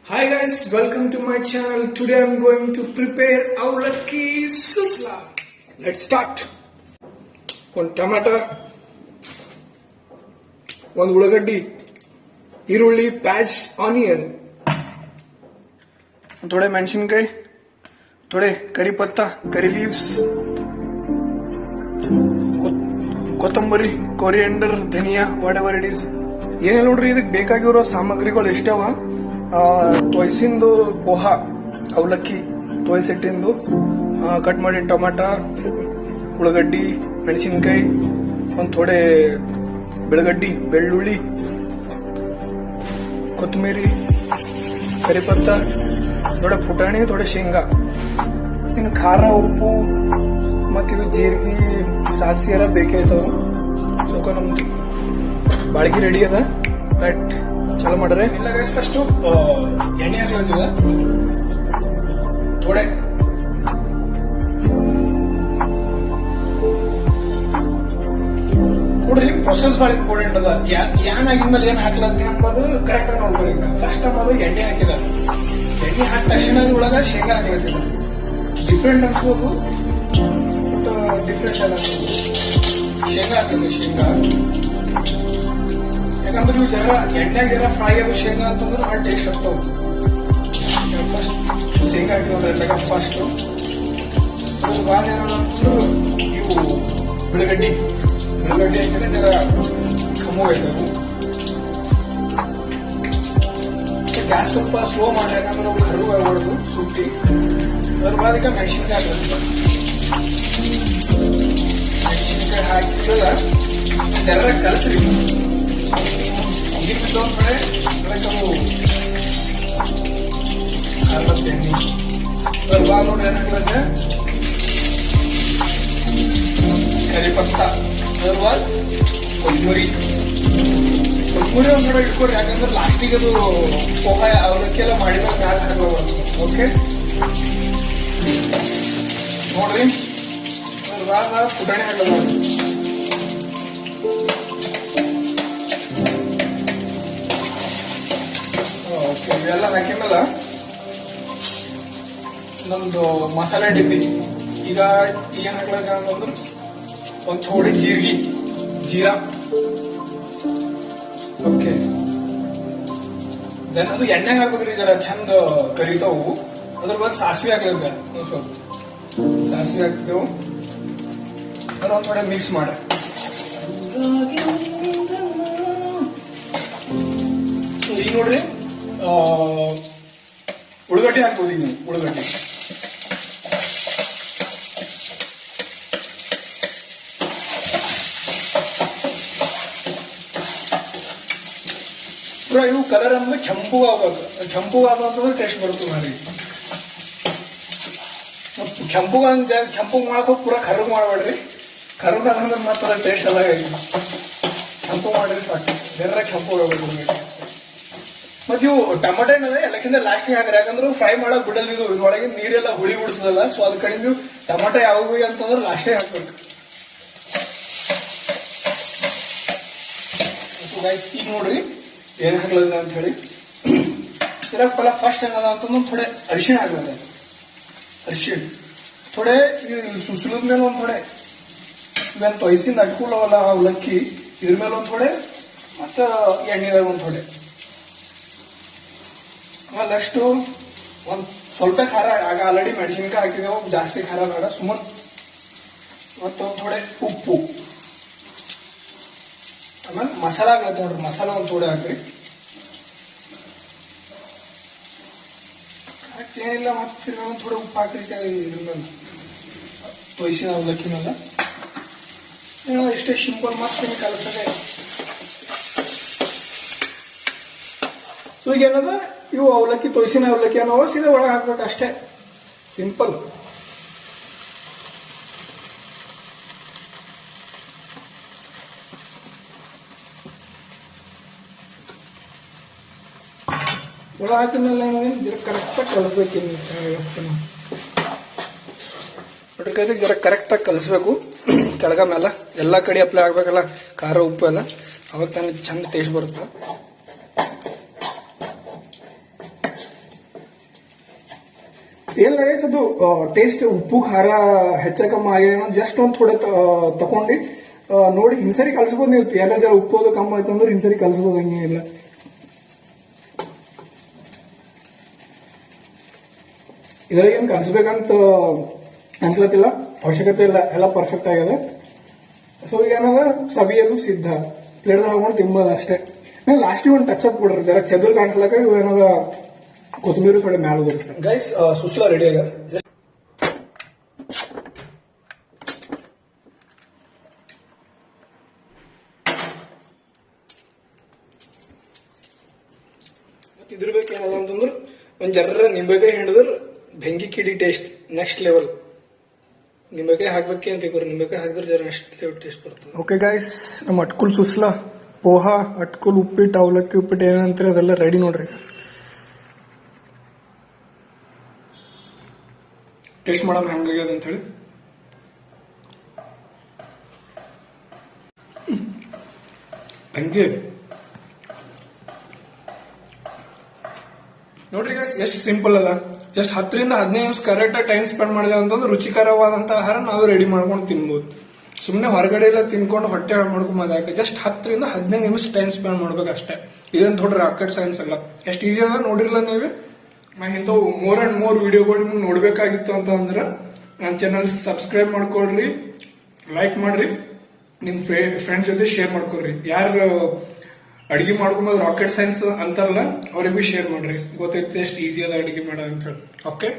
Hi guys, welcome to my channel. Today I'm going to prepare ಅವಲಕ್ಕಿ susla. Let's start. ಒಂದು tomato, ಒಂದು ಉಳ್ಳಾಗಡ್ಡಿ, ಈರುಳ್ಳಿ, ಪ್ಯಾಚ್, ಆನಿಯನ್, थोड़े ಮೆಣಸಿನಕಾಯಿ, थोड़े ಕರಿ ಪತ್ತ, ಕರಿ ಲೀವ್ಸ್, ಕೊತ್ತಂಬರಿ, coriander, dhaniya, what ever it is. ಏನೆಲ್ಲ ನೋಡ್ರಿ, ಇದಕ್ಕೆ ಬೇಕಾಗಿರೋ ಸಾಮಗ್ರಿಗಳು ಎಷ್ಟವ. ತೊಯ್ಸಿಂದು ಪೋಹಾ ಅವಲಕ್ಕಿ ತೊಯ್ಸಿಟ್ಟಿಂದು ಕಟ್ ಮಾಡಿ ಟೊಮಾಟ, ಉಳ್ಳಾಗಡ್ಡಿ, ಮೆಣಸಿನಕಾಯಿ, ಒಂದು ಥೋಡೆ ಬೆಳಗಡ್ಡಿ, ಬೆಳ್ಳುಳ್ಳಿ, ಕೊತ್ತಂಬರಿ, ಕರಿಪತ್ತ, ಥೋಡೆ ಪುಟಾಣಿ, ಥೋಡೆ ಶೇಂಗಾ, ಇನ್ನು ಖಾರ, ಉಪ್ಪು ಮತ್ತಿದು ಜೀರಿಗೆ, ಸಾಸಿವೆ ಎಲ್ಲ ಬೇಕಾಯ್ತವ. ಸೋಕ ನಮ್ದು ಬಾಳ್ಗಿ ರೆಡಿ ಅದ. ರೈಟ್, ಚಾಲು ಮಾಡ್ರೆ. ಇಲ್ಲ ಗೈಸ್, ಫಸ್ಟ್ ಎಣ್ಣೆ ಹಾಕ್ಲತ್ತಿದ. ಥೋಡೆ ನೋಡ್ರಿ, ಪ್ರೊಸೆಸ್ ಭಾಳ ಇಂಪಾರ್ಟೆಂಟ್ ಅದ. ಏನ್ ಆಗಿದ್ಮೇಲೆ ಏನ್ ಹಾಕ್ಲತ್ತಿ ಅಂಬೋದು ಕರೆಕ್ಟ್ ಆಗಿ ನೋಡ್ಬೇಕು. ಫಸ್ಟ್ ಅಂಬೋದು ಎಣ್ಣೆ ಹಾಕಿದ. ಎಣ್ಣೆ ಹಾಕಿದ ತಕ್ಷಣ ಒಳಗ ಶೇಂಗಾ ಹಾಕ್ಲತ್ತಿದ. ಡಿಫ್ರೆಂಟ್ ಅನ್ಸ್ಬೋದು, ಡಿಫ್ರೆಂಟ್ ಅಲ್ಲ. ಶೇಂಗಾ ಹಾಕಿದ್ವಿ. ಶೇಂಗಾ ಯಾಕಂದ್ರೆ ನೀವು ಜರ ಎಣ್ಣೆಗೆ ಜರ ಫ್ರೈ ಅದು ಶೇಂಗಾ ಅಂತಂದ್ರೆ ಭಾಳ ಟೇಸ್ಟ್ ಆಗ್ತಾವ. ಫಸ್ಟ್ ಶೇಂಗಾ ಹಾಕಿರೋದ್ರೆಲ್ಲ ಫಸ್ಟ್ ಭಾಳ ಏನಂತಂದ್ರೆ ಇವು ಬೆಳಗಡ್ಡಿ ಹಾಕಿದ್ರೆ ಜರ ಕಮ್ಮಿ ಆಯ್ತವು. ಗ್ಯಾಸ್ ಸ್ವಲ್ಪ ಸ್ಲೋ ಮಾಡಿ, ಯಾಕಂದ್ರೆ ನಾವು ಕರು ಆಗ್ಬಾರ್ದು ಸುಟ್ಟಿ. ಅದ್ರ ಬಾದಕ್ಕೆ ಮೆಣಸಿನ್ಕಾಯಿ ಹಾಕಿದ್ರೆ ಮೆಣಸಿನ್ಕಾಯಿ ಹಾಕಿಲ್ಲ ಜರ ಕಲಸ್ರಿ. ಒಂದ್ ಕಡೆ ನಾವು ಖಾರದ ಎಣ್ಣೆ ಅದ್ರ ಬಾದ ನೋಡಿ ಏನಾಗ್ತದೆ ಕರಿಪತ್ತ, ಅದ್ರ ಬಾದ ಕೊತ್ತಂಬರಿ ಒಂದ್ ಕಡೆ ಇಟ್ಕೊಡ್ರಿ. ಯಾಕಂದ್ರೆ ಲಾಸ್ಟಿಗೆ ಅದು ಪೋಹ ಅವಲಕ್ಕಿ ಎಲ್ಲ ಮಾಡಿದಾಗ ಮ್ಯಾಲ ಹಾಕೋದು. ಓಕೆ ನೋಡ್ರಿ, ಅದ್ರ ಬಾದ ಪುಟಾಣಿ ಹಾಕೋದು. ಇವೆಲ್ಲ ಹಾಕಿದ್ಮೇಲೆ ನಮ್ದು ಮಸಾಲೆ ಡಿಬ್ಬಿ. ಈಗ ಏನ್ ಹಾಕ್ಲಕ್ಕ ಅಂತಂದ್ರೆ ಒಂದ್ ಥೋಡಿ ಜೀರಾ. ಓಕೆ, ದೆನ್ ಅದು ಎಣ್ಣೆಗೆ ಹಾಕ್ಬೇಕ್ರಿ, ಜರ ಚಂದ ಕರಿತಾವು. ಅದ್ರ ಬಸ್ ಸಾಸಿವೆ ಹಾಕ್ಲಿಕ್ಕ. ಸ್ವಲ್ಪ ಸಾಸಿವೆ ಹಾಕ್ತೇವು. ಅದ್ರ ಒಂದ್ ಥೋಡೆ ಮಿಕ್ಸ್ ಮಾಡಿ ಈಗ ನೋಡ್ರಿ ಉಳ್ಳಾಗಡ್ಡಿ ಹಾಕ್ಬೋದು. ಈಗ ಉಳ್ಳಾಗಡ್ಡಿ ಪೂರ ಇವು ಕಲರ್ ಅಂದ್ರೆ ಕೆಂಪು ಆಗ್ಬೇಕು. ಕೆಂಪು ಅಂತಂದ್ರೆ ಟೇಸ್ಟ್ ಬರುತ್ತೆ ಮಾಡಿ. ಕೆಂಪು ಮಾಡ್ಕೋ ಪೂರ ಕರ್ಗ್ ಮಾಡಬೇಡ್ರಿ. ಕರ್ಗ್ ಅಂದ್ರೆ ಮಾತ್ರ ಟೇಸ್ಟ್ ಎಲ್ಲ ಕೆಂಪು ಮಾಡಿದ್ರೆ ಸಾಕು. ಬೇರೆ ಕೆಂಪು ಹೋಗ್ಬೇಕು. ಮತ್ ಇವು ಟಮಾಟೋ ಏನದ ಎಲ್ಲಕ್ಕಿಂತ ಲಾಸ್ಟಿಗೆ ಹಾಕ್ರಿ. ಯಾಕಂದ್ರೆ ಫ್ರೈ ಮಾಡಕ್ ಬಿಡಲ್ ಇದು. ಇದ್ರೊಳಗೆ ನೀರೆಲ್ಲ ಹುಳಿ ಬಿಡ್ತದಲ್ಲ. ಸೊ ಅದ್ ಕಡೆ ನೀವು ಟಮಾಟೋ ಯಾವಾಗ ಅಂತಂದ್ರೆ ಲಾಸ್ಟಿಗೆ ಹಾಕ್ಬೇಕು. ಈಗ ನೋಡ್ರಿ ಏನ್ ಹಾಕ್ಲದ ಅಂತ ಹೇಳಿ. ಇರಲ್ಲ ಫಸ್ಟ್ ಏನದ ಅಂತಂದ್ರೆ ಥೋಡೆ ಅರಿಶಿಣ ಹಾಕ್ಲದ. ಅರಿಶಿಣ ಥೋಡೆ ಸುಸಲದ ಮೇಲೆ ಒಂದ್ ಥೋಡೆ ಇವೇನ್ ತೊಯ್ಸಿಂದ ಅಟ್ಕೊಳ್ಳವಲ್ಲ ಅವಲಕ್ಕಿ, ಇದ್ರ ಮೇಲೆ ಒಂದ್ ಥೋಡೆ, ಮತ್ತ ಎಣ್ಣೆದಾಗ ಒಂದ್ ಥೋಡೆ. ಆಮೇಲೆ ಒಂದ್ ಸ್ವಲ್ಪ ಖಾರ. ಆಗ ಆಲ್ರೆಡಿ ಮೆಣಸಿನ್ಕಾಯಿ ಹಾಕಿದೆವು, ಜಾಸ್ತಿ ಖಾರ ಬೇಡ, ಸುಮಾರು. ಮತ್ತೊಂದ್ ಥೋಡೆ ಉಪ್ಪು. ಆಮೇಲೆ ಮಸಾಲ ಆಗ್ಲತ್ತ ನೋಡ್ರಿ. ಮಸಾಲ ಒಂದ್ ಥೋಡೆ ಹಾಕ್ರಿ. ಏನಿಲ್ಲ, ಮತ್ತೆ ಒಂದ್ ಥೋಡೆ ಉಪ್ಪು ಹಾಕ್ರಿ. ಇದ್ರ ಮೇಲೆ ತೊಯ್ಸಿನ ಅವಲಕ್ಕಿ ಮೇಲೆ ಇಷ್ಟೇ ಸಿಂಪಲ್. ಮತ್ತೆ ಕಲಸದೆ. ಸೊ ಈಗ ಏನದ, ಇವು ಅವಲಕ್ಕಿ ತೊಯ್ಸಿನ ಅವಲಕ್ಕಿ ಅನ್ನೋ ಸೀದಾ ಒಳಗೆ ಹಾಕ್ಬೇಕು ಅಷ್ಟೇ, ಸಿಂಪಲ್. ಒಳಗೆ ಹಾಕಿದ್ಮೇಲೆ ಜರ ಕರೆಕ್ಟಾಗಿ ಕಲಿಸ್ಬೇಕು. ನೋಡ್ರಿ, ಜರ ಕರೆಕ್ಟಾಗಿ ಕಲಿಸ್ಬೇಕು. ಕೆಳಗ ಮೇಲೆ ಎಲ್ಲ ಕಡೆ ಅಪ್ಲೈ ಆಗ್ಬೇಕಲ್ಲ ಖಾರ ಉಪ್ಪು ಎಲ್ಲ. ಅವಾಗ ತಾನೇ ಚಂದ ಟೇಸ್ಟ್ ಬರುತ್ತೆ. ಏನಿಲ್ಲ ಗೈಸ್, ಅದು ಟೇಸ್ಟ್ ಉಪ್ಪು ಖಾರ ಹೆಚ್ಚ ಕಮ್ಮ ಆಗೇನೋ ಜಸ್ಟ್ ಒಂದು ಥೋಡೆ ತಗೊಂಡು ನೋಡಿ ಹಿಂಸರಿ ಕಲ್ಸ್ಬೋದು. ನೀವು ಎಲ್ಲ ಜರ ಉಪ್ಪು ಅದು ಕಮ್ಮಿ ಆಯ್ತು ಅಂದ್ರೆ ಹಿಂಸರಿ ಕಲ್ಸ್ಬೋದು, ಹಂಗೇನಿಲ್ಲ. ಇದ್ರಾಗೇನು ಕಲ್ಸ್ಬೇಕಂತ ಅನ್ಸ್ಲತ್ತಿಲ್ಲ, ಅವಶ್ಯಕತೆ ಇಲ್ಲ, ಎಲ್ಲ ಪರ್ಫೆಕ್ಟ್ ಆಗಿದೆ. ಸೊ ಈಗ ಏನದ ಸವಿಯಲು ಸಿದ್ಧ, ಪ್ಲೇಟ್ದಾಗ ಹಾಕೊಂಡು ತಿಂಬೋದು ಅಷ್ಟೇ. ಲಾಸ್ಟಿಗೆ ಒಂದು ಟಚ್ ಅಪ್ ಕೊಡ್ರಿ, ಜರ ಚೆದ್ರು ಕಾಣಿಸ್ಲಕ್ಕ ಇವು ಏನದ ಕೊತ್ತಂಬರಿ ಕಡೆ ಮ್ಯಾಲ ಬರುತ್ತೆ. ಗೈಸ್ ಸುಸ್ಲಾ ರೆಡಿ ಆಗ್ಯದ. ಇದ್ರ ಬೇಕು ಏನದ ಅಂತಂದ್ರೆ ಒಂದ್ ಜರ್ರ ನಿಂಬೆಕಾಯಿ ಹಿಡಿದ್ರ ಬೆಂಕಿ ಕಿಡಿ ಟೇಸ್ಟ್ ನೆಕ್ಸ್ಟ್ ಲೆವೆಲ್. ನಿಂಬೆಕಾಯಿ ಹಾಕ್ಬೇಕೆ ಅಂತ ತಿಳ್ಕೊರಿ, ನಿಂಬೆಕಾಯಿ ಹಾಕಿದ್ರೆ ಜರ ನೆಕ್ಸ್ಟ್ ಲೆವೆಲ್ ಟೇಸ್ಟ್ ಬರ್ತದೆ. ಓಕೆ ಗೈಸ್, ನಮ್ಮ ಅಟ್ಕುಲ್ ಸುಸ್ಲಾ, ಪೋಹಾ, ಅಟ್ಕುಲ್ ಉಪ್ಪಿಟ್ಟು, ಅವಲಕ್ಕಿ ಉಪ್ಪಿಟ್ಟು ಏನಂತಾರೆ ಅದೆಲ್ಲ ರೆಡಿ ನೋಡ್ರಿ. ಟೇಸ್ಟ್ ಮಾಡೋಣ ಹೆಂಗಾಗ್ಯದ ಅಂತ ಹೇಳಿ. ಹಂಗೆ ನೋಡ್ರಿ ಗೈಸ್, ಎಷ್ಟು ಸಿಂಪಲ್ ಅದ. ಜಸ್ಟ್ 10 ರಿಂದ 15 ನಿಮಿಷ ಕರೆಕ್ಟ್ ಟೈಮ್ ಸ್ಪೆಂಡ್ ಮಾಡಿದೆ ಅಂತಂದ್ರೆ ರುಚಿಕರವಾದಂತ ಆಹಾರ ನಾವು ರೆಡಿ ಮಾಡ್ಕೊಂಡು ತಿನ್ಬೋದು. ಸುಮ್ಮನೆ ಹೊರಗಡೆ ಎಲ್ಲ ತಿನ್ಕೊಂಡು ಹೊಟ್ಟೆ ಹಾಳು ಮಾಡ್ಕೊಂಬೋದು. ಯಾಕೆ ಜಸ್ಟ್ 10 ರಿಂದ 15 ನಿಮಿಷ ಟೈಮ್ ಸ್ಪೆಂಡ್ ಮಾಡ್ಬೇಕು ಅಷ್ಟೇ. ಇದೇನು ದೊಡ್ಡ ರಾಕೆಟ್ ಸೈನ್ಸ್ ಅಲ್ಲ, ಎಷ್ಟು ಈಸಿ ಅದ ನೋಡಿರ್ಲ ನೀವೇ. ನಾ ಇಂಥವು ಮೋರ್ ಅಂಡ್ ಮೋರ್ ವಿಡಿಯೋಗಳು ನಿಮ್ಗೆ ನೋಡ್ಬೇಕಾಗಿತ್ತು ಅಂತ ಅಂದ್ರೆ ನನ್ನ ಚಾನಲ್ ಸಬ್ಸ್ಕ್ರೈಬ್ ಮಾಡ್ಕೊಳ್ರಿ, ಲೈಕ್ ಮಾಡ್ರಿ, ನಿಮ್ ಫ್ರೆಂಡ್ಸ್ ಜೊತೆ ಶೇರ್ ಮಾಡ್ಕೊಳ್ರಿ. ಯಾರು ಅಡಿಗೆ ಮಾಡ್ಕೊಂಬೋದು ರಾಕೆಟ್ ಸೈನ್ಸ್ ಅಂತಾರಲ್ಲ ಅವ್ರಿಗೆ ಬಿ ಶೇರ್ ಮಾಡ್ರಿ, ಗೊತ್ತೈತೆ ಎಷ್ಟು ಈಸಿ ಅದ ಅಡಿಗೆ ಮಾಡೋದು ಅಂತ ಹೇಳಿ. ಓಕೆ.